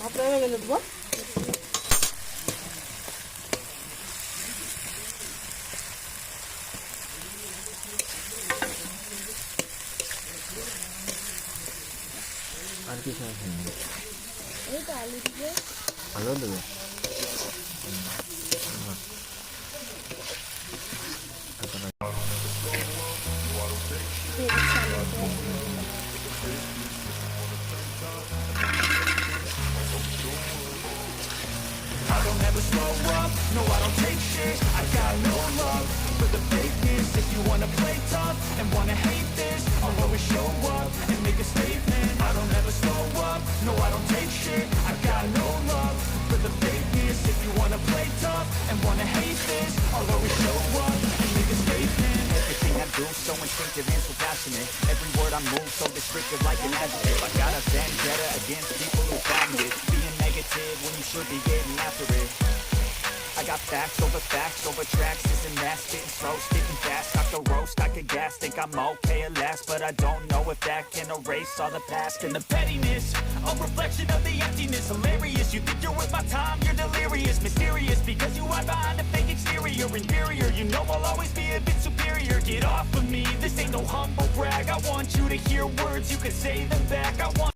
ভাতটা হয়ে গেলে দেবো। আর কি খাওয়া এই তো আলু দিয়ে আলু দেবে I don't ever slow up, no I don't take shit. I got no love for the fakeness. If you wanna play tough and wanna hate this, I'll always show up and make a statement. I don't ever slow up, no I don't take shit. I got no love for the fakeness. If you wanna play tough and wanna hate this, I'll always show up and make a statement. Everything I do so instinctive and so passionate. Every word I move so descriptive like an adjective. I got a vendetta against people who found it. Being negative when you should be getting after it. I got facts over tracks. Isn't that spitting slow, spitting fast? Got the roast, I could gas. Think I'm okay at last, but I don't know if that can erase all the past. And the pettiness, a reflection of the emptiness. Hilarious, you think you're with my time, you're delirious. Mysterious, because you hide behind a fake exterior. Inferior, you know I'll always be a bit superior. Get off of me, this ain't no humble brag. I want you to hear words, you can say them back. I want